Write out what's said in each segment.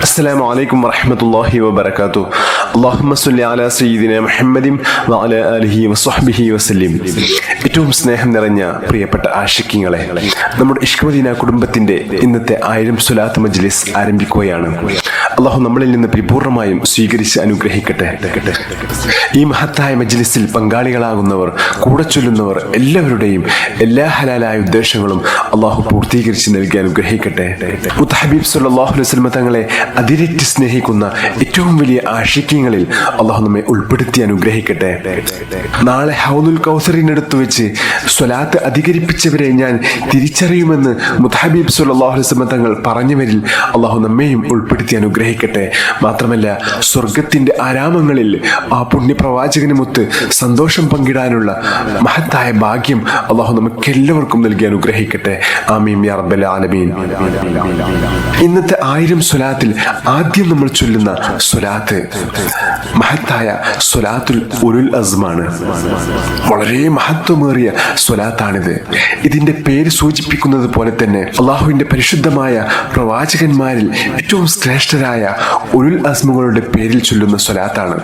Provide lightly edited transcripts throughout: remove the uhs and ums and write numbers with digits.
അസ്സലാമു അലൈക്കും വറഹ്മത്തുള്ളാഹി വബറകാതുഹു. അല്ലാഹുമ്മ സ്വല്ലി അലാ സയ്യിദിനാ മുഹമ്മദിൻ വഅലാ ആലിഹി വസ്വഹ്ബിഹി വസല്ലം. ഏറ്റവും സ്നേഹം നിറഞ്ഞ പ്രിയപ്പെട്ട ആശിഖീങ്ങളെ, നമ്മുടെ ഇഷ്ക് മദീന കുടുംബത്തിന്റെ ഇന്നത്തെ 1000 സ്വലാത്ത് മജ്ലിസ് ആരംഭിക്കുകയാണ്. അല്ലാഹു നമ്മളിൽ നിന്ന് പരിപൂർണമായും സ്വീകരിച്ച് അനുഗ്രഹിക്കട്ടെ. ഈ മഹത്തായ മജ്ലിസിൽ പങ്കാളികളാകുന്നവർ, കൂടെ ചൊല്ലുന്നവർ എല്ലാവരുടെയും എല്ലാ ഹലാലായ ഉദ്ദേശങ്ങളും അല്ലാഹു പൂർത്തീകരിച്ച് നൽകി അനുഗ്രഹിക്കട്ടെ. മുത്ത് ഹബീബ് സല്ലല്ലാഹു അലൈഹി വസല്ലം തങ്ങളെ അതിരറ്റ് സ്നേഹിക്കുന്ന ഏറ്റവും വലിയ ആശിഖീങ്ങളിൽ അല്ലാഹു നമ്മെ ഉൾപ്പെടുത്തി അനുഗ്രഹിക്കട്ടെ. നാളെ ഹൗദുൽ കൗസറിനടുത്ത് വെച്ച് സ്വലാത്ത് അധികരിപ്പിച്ചവരെ ഞാൻ തിരിച്ചറിയുമെന്ന് മുത്ത് ഹബീബ് സല്ലല്ലാഹു അലൈഹി വസല്ലം തങ്ങൾ പറഞ്ഞവരിൽ അല്ലാഹു നമ്മെയും ഉൾപ്പെടുത്തി അനുഗ്രഹിക്കട്ടെ. മാത്രമല്ല, സ്വർഗത്തിന്റെ ആരാമങ്ങളിൽ ആ പുണ്യപ്രവാചകനുമൊത്ത് സന്തോഷം പങ്കിടാനുള്ള മഹത്തായ ഭാഗ്യം അല്ലാഹു നമുക്കെല്ലാവർക്കും നൽകി അനുഗ്രഹിക്കട്ടെ. ആമീൻ യാ റബ്ബൽ ആലമീൻ. ഇന്നത്തെ 1000 സ്വലാത്തിൽ ആദ്യം നമ്മൾ ചൊല്ലുന്ന സ്വലാത്ത് മഹത്തായ സ്വലാത്തുൽ ഉലുൽ അസ്മാണ്. വളരെ മഹത്വമേറിയ സ്വലാത്താണിത്. ഇതിന്റെ പേര് സൂചിപ്പിക്കുന്നത് പോലെ തന്നെ അള്ളാഹുവിന്റെ പരിശുദ്ധമായ പ്രവാചകന്മാരിൽ ഏറ്റവും ശ്രേഷ്ഠരായ ഉലുൽ അസ്മുകളുടെ പേരിൽ ചൊല്ലുന്ന സ്വലാത്താണ്.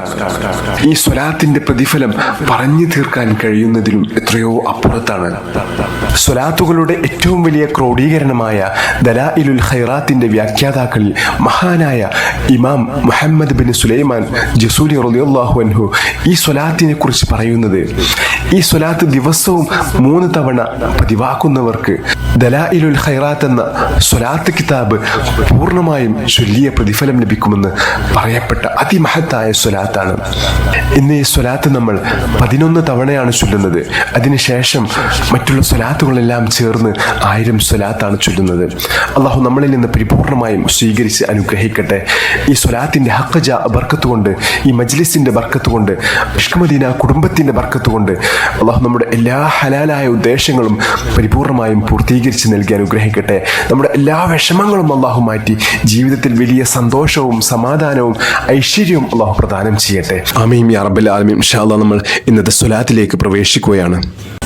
ഈ സ്വലാത്തിന്റെ പ്രതിഫലം പറഞ്ഞു തീർക്കാൻ കഴിയുന്നതിലും എത്രയോ അപ്പുറത്താണ്. സ്വലാത്തുകളുടെ ഏറ്റവും വലിയ ക്രോഡീകരണമായ ദലായിലുൽ ഖൈറാത്തിന്റെ വ്യാഖ്യാതാക്കളിൽ മഹാനായ ഇമാം മുഹമ്മദ് ബിൻ സുലൈമാൻ ജസൂലി റളിയല്ലാഹു അൻഹു ഈ സ്വലാത്തിനെ കുറിച്ച് പറയുന്നത്, ഈ സ്വലാത്ത് ദിവസവും 3 തവണ പതിവാക്കുന്നവർക്ക് ദലായിലുൽ ഖൈറാത്ത് എന്ന സ്വലാത്ത് കിതാബ് പൂർണ്ണമായും ചൊല്ലിയ പ്രതിഫലം ലഭിക്കുമെന്ന് പറയപ്പെട്ട അതിമഹത്തായ സ്വലാത്താണ്. ഇന്ന് ഈ സ്വലാത്ത് നമ്മൾ 11 തവണയാണ് ചൊല്ലുന്നത്. അതിനുശേഷം മറ്റുള്ള സ്വലാത്തുകളെല്ലാം ചേർന്ന് 1000 സ്വലാത്താണ് ചൊല്ലുന്നത്. അള്ളാഹു നമ്മളിൽ നിന്ന് പരിപൂർണമായും സ്വീകരിച്ച് അനുഗ്രഹിക്കട്ടെ. ഈ സ്വലാത്തിന്റെ ഹഖ്ജ ബർക്കത്ത് കൊണ്ട്, ഈ മജ്ലിസിന്റെ ബർക്കത്ത് കൊണ്ട്, ഇഷ്ക് മദീന കുടുംബത്തിന്റെ ബർക്കത്ത് കൊണ്ട് അള്ളാഹു നമ്മുടെ എല്ലാ ഹലാലായ ഉദ്ദേശങ്ങളും പരിപൂർണമായും പൂർത്തീകരിച്ച് നൽകി അനുഗ്രഹിക്കട്ടെ. നമ്മുടെ എല്ലാ വിഷമങ്ങളും അള്ളാഹു മാറ്റി ജീവിതത്തിൽ വലിയ സന്തോഷവും സമാധാനവും ഐശ്വര്യവും അള്ളാഹു പ്രദാനം ചെയ്യട്ടെ. ആമീൻ യാ റബ്ബൽ ആലമീൻ. ഇൻഷാ അല്ലാഹ് നമ്മൾ ഇന്നത്തെ സ്വലാത്തിലേക്ക് പ്രവേശിക്കുകയാണ്.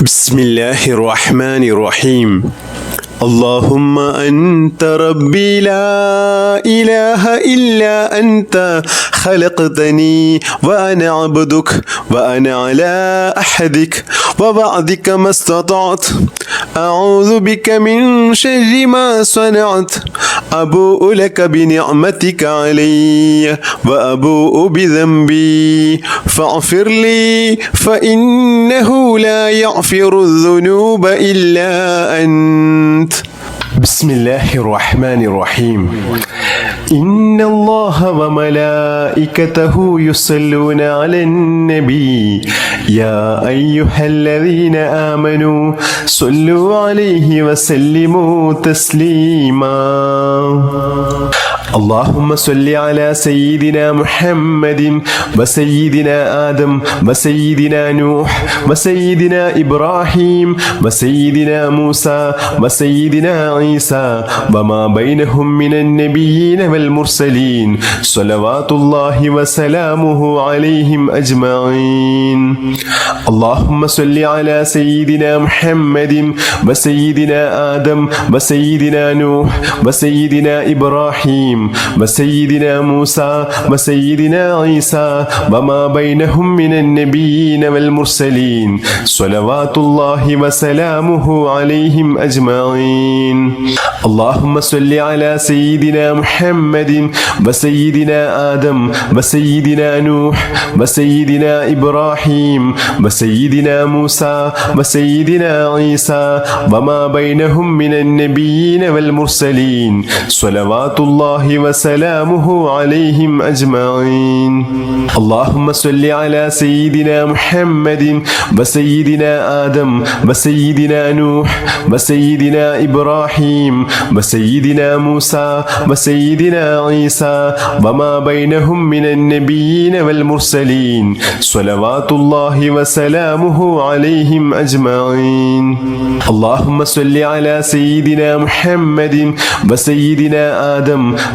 ബിസ്മില്ലാഹിർ റഹ്മാനിർ റഹീം. اللهم أنت ربي لا إله إلا أنت خلقتني وأنا عبدك وأنا على أحدك ووعدك ما استطعت أعوذ بك من شر ما صنعت أبوء لك بنعمتك علي وأبوء بذنبي فاغفر لي فإنه لا يغفر الذنوب إلا أنت. بسم الله الرحمن الرحيم. إن الله وملائكته يصلون على النبي يا أيها الذين آمنوا صلوا عليه وسلموا تسليما. اللهم صل على سيدنا محمد وسيدنا آدم وسيدنا نوح وسيدنا إبراهيم وسيدنا موسى وسيدنا عيسى وما بينهم من النبيين والمرسلين صلوات الله وسلامه عليهم أجمعين. اللهم صل على سيدنا محمد وسيدنا آدم وسيدنا نوح وسيدنا إبراهيم وسيدنا موسى وسيدنا عيسى وما بينهم من النبيين والمرسلين صلوات الله وسلامه عليهم أجمعين. اللهم صل على سيدنا محمد وسيدنا آدم وسيدنا نوح وسيدنا إبراهيم وسيدنا موسى وسيدنا عيسى وما بينهم من النبيين والمرسلين صلوات الله وسلامه عليهم أجمعين. اللهم صل على سيدنا محمد وسيدنا آدم وسيدنا نوح وسيدنا إبراهيم وسيدنا موسى وسيدنا عيسى وما بينهم من النبيين والمرسلين صلوات الله وسلامه عليهم أجمعين. اللهم صل على سيدنا محمد وسيدنا آدم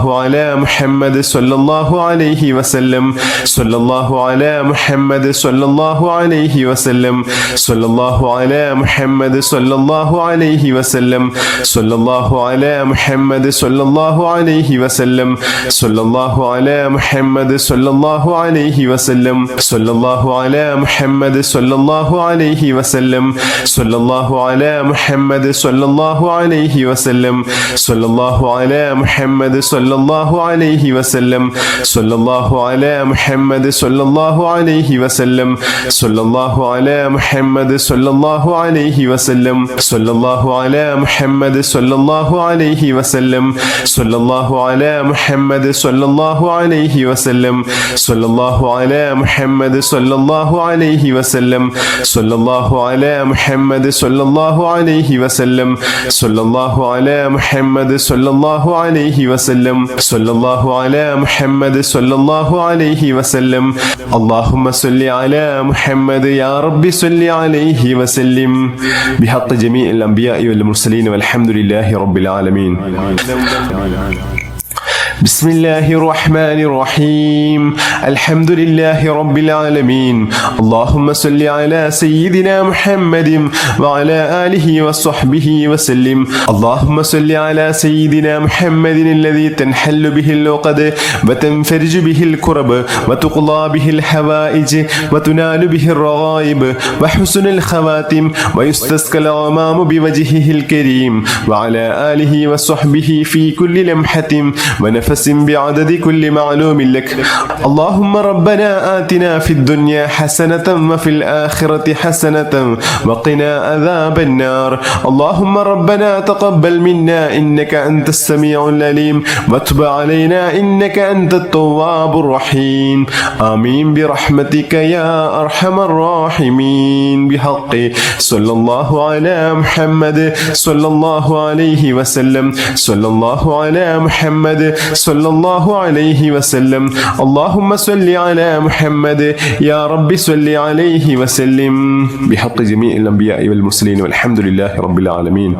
الله على محمد صلى الله عليه وسلم صلى الله على محمد صلى الله عليه وسلم صلى الله على محمد صلى الله عليه وسلم صلى الله على محمد صلى الله عليه وسلم صلى الله على محمد صلى الله عليه وسلم صلى الله على محمد صلى الله عليه وسلم صلى الله على محمد صلى الله عليه وسلم صلى الله على محمد صلى الله عليه وسلم صلى الله على محمد صلى الله عليه وسلم صلى الله على محمد صلى الله عليه وسلم صلى الله على محمد صلى الله عليه وسلم صلى الله على محمد صلى الله عليه وسلم صلى الله على محمد صلى الله عليه وسلم صلى الله على محمد صلى الله عليه وسلم صلى الله على محمد صلى الله عليه وسلم صلى الله على محمد صلى الله عليه وسلم اللهم صل على محمد يا رب صل عليه وسلم بحق جميع الأنبياء والمرسلين والحمد لله رب العالمين. بسم الله الرحمن الرحيم الحمد لله رب العالمين اللهم صل على سيدنا محمد وعلى آله وصحبه وسلم اللهم صل على سيدنا محمد الذي تنحل به العقد وتنفرج به الكرب وتقضى به الحوائج وتنال به الرغائب وحسن الخواتم ويستسقى الغمام بوجهه الكريم وعلى آله وصحبه في كل لمحة ونفس بعدد كل معلوم لك اللهم ربنا آتنا في الدنيا حسنة وفي الآخرة حسنة وقنا عذاب النار اللهم ربنا تقبل منا إنك أنت السميع العليم وتب علينا إنك أنت التواب الرحيم آمين برحمتك يا أرحم الراحمين بحق صلى الله على محمد صلى الله عليه وسلم صلى الله على محمد صلى الله عليه وسلم اللهم صل على محمد يا رب صل عليه وسلم بحق جميع الأنبياء والمرسلين والحمد لله رب العالمين.